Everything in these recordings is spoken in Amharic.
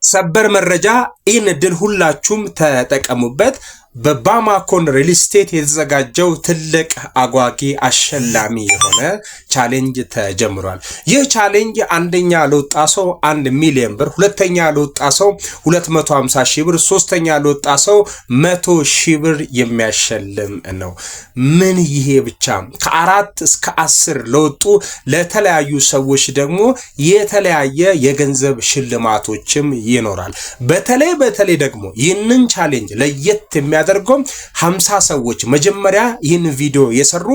ሰበር መረጃ ይህን እድል ሁላችሁም ተጠቀሙበት። በባማኮን ሪል ስቴት የተዘጋጀው ትልቅ አጓጊ አሸላሚ የሆነ ቻሌንጅ ተጀምሯል። ይህ ቻሌንጅ አንደኛ ለወጣ ሰው 1 ሚሊዮን ብር፣ ሁለተኛ ለወጣ ሰው 250 ሺህ ብር፣ ሶስተኛ ለወጣ ሰው 100 ሺህ ብር የሚያሸልም ነው። ምን ይሄ ብቻ! ከ4 እስከ 10 ለወጡ ለተለያዩ ሰዎች ደግሞ የተለያየ የገንዘብ ሽልማቶችም ይኖራል። በተለይ ደግሞ ይህንን ቻሌንጅ ለየት የሚያደርገው 50 ሰዎች መጀመሪያ ይህን ቪዲዮ የሰሩ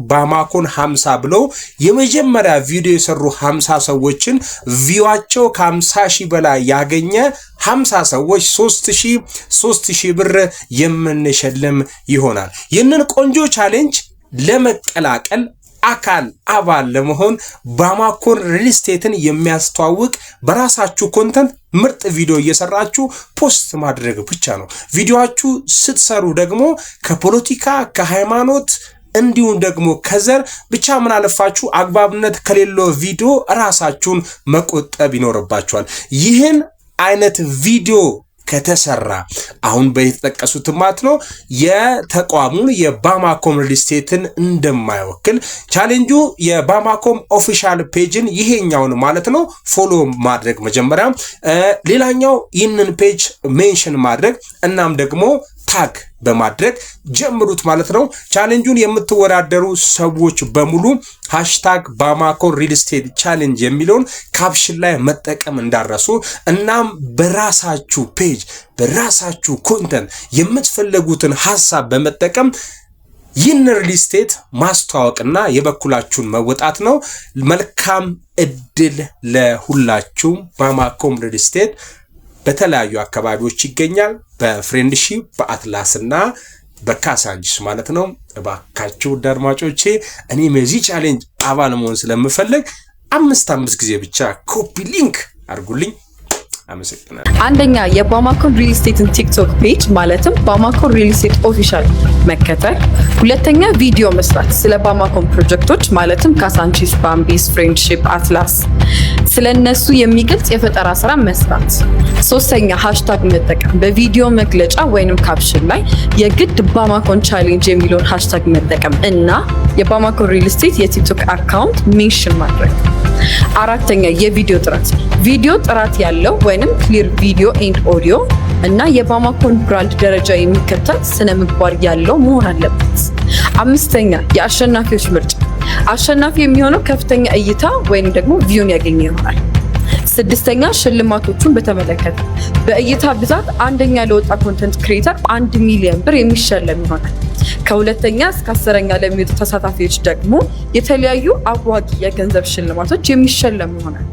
#ባማኮን50 ብለው የመጀመሪያ ቪዲዮ የሰሩ 50 ሰዎችን ቪዋቸው ከ50 ሺህ በላይ ያገኘ 50 ሰዎች 3000 ብር የምንሸልም ይሆናል። ይህንን ቆንጆ ቻሌንጅ ለመቀላቀል አባል ለመሆን ባማኮን ሪል ስቴትን የሚያስተዋውቅ በራሳችሁ ኮንተንት ምርጥ ቪዲዮ እየሰራችሁ ፖስት ማድረግ ብቻ ነው። ቪዲዮአችሁ ስትሰሩ ደግሞ ከፖለቲካ ከሃይማኖት እንዲሁም ደግሞ ከዘር ብቻ ምን አለፋችሁ አግባብነት ከሌለው ቪዲዮ ራሳችሁን መቆጠብ ይኖርባችኋል። ይህን አይነት ቪዲዮ ከተሰራ አሁን በተጠቀሱት ማለት ነው የተቋሙን የባማኮን ሪል ስቴትን እንደማይወክል ቻሌንጁ የባማኮን ኦፊሻል ፔጅን ይሄኛውን ማለት ነው ፎሎ ማድረግ መጀመሪያ፣ ሌላኛው ይህንን ፔጅ ሜንሽን ማድረግ እናም ደግሞ ታግ በማድረግ ጀምሩት ማለት ነው። ቻሌንጁን የምትወዳደሩ ሰዎች በሙሉ #ባማኮን ሪል ስቴት ቻሌንጅ የሚለውን ካፕሽን ላይ መጠቀም እንዳረሱ፣ እናም በራሳችሁ ፔጅ በራሳችሁ ኮንተንት የምትፈልጉትን ሐሳብ በመጠቀም ይህን ሪል ስቴት ማስተዋወቅና የበኩላችሁን መወጣት ነው። መልካም እድል ለሁላችሁም። ባማኮን ሪል ስቴት በተለያዩ አካባቢዎች ይገኛል። በፍሬንድሺፕ በአትላስና በካሳንቺስ ማለት ነው። እባካችሁ አድማጮቼ እኔ በዚህ ቻሌንጅ አባል መሆን ስለምፈልግ 5 ጊዜ ብቻ ኮፒ ሊንክ አድርጉልኝ። አመሰግናለሁ። አንደኛ የባማኮን ሪል ስቴትን ቲክቶክ ፔጅ ማለትም ባማኮን ሪል ስቴት ኦፊሻል መከተል። ሁለተኛ ቪዲዮ መስራት ስለ ባማኮን ፕሮጀክቶች ማለትም ካሳንቺስ፣ ባምቢስ፣ ፍሬንድሺፕ፣ አትላስ ስለነሱ የሚገልጽ የፈጠራ ስራ መስራት። ሶስተኛ ሃሽታግ መጠቀም በቪዲዮ መግለጫ ወይንም ካፕሽን ላይ የግድ ባማኮን ቻሌንጅ የሚለውን ሃሽታግ መጠቀም እና የባማኮን ሪል ስቴት የቲክቶክ አካውንት ሜንሽን ማድረግ። አራተኛ የቪዲዮ ጥራት፣ ቪዲዮ ጥራት ያለው ወይንም ክሊር ቪዲዮ ኤንድ ኦዲዮ እና የባማኮን ብራንድ ደረጃ የሚከተል ስነ ምግባር ያለው መሆን አለበት። አምስተኛ የአሸናፊዎች ምርጫ፣ አሸናፊ የሚሆነው ከፍተኛ እይታ ወይንም ደግሞ ቪውን ያገኘ ይሆናል። ስድስተኛ ሽልማቶቹን በተመለከተ በእይታ ብዛት አንደኛ ለወጣ ኮንተንት ክሬተር 1 ሚሊዮን ብር የሚሸለም ይሆናል። ከሁለተኛ እስከ 10ኛ ለሚወጡ ተሳታፊዎች ደግሞ የተለያዩ አዋጊ የገንዘብ ሽልማቶች የሚሸለም ይሆናል።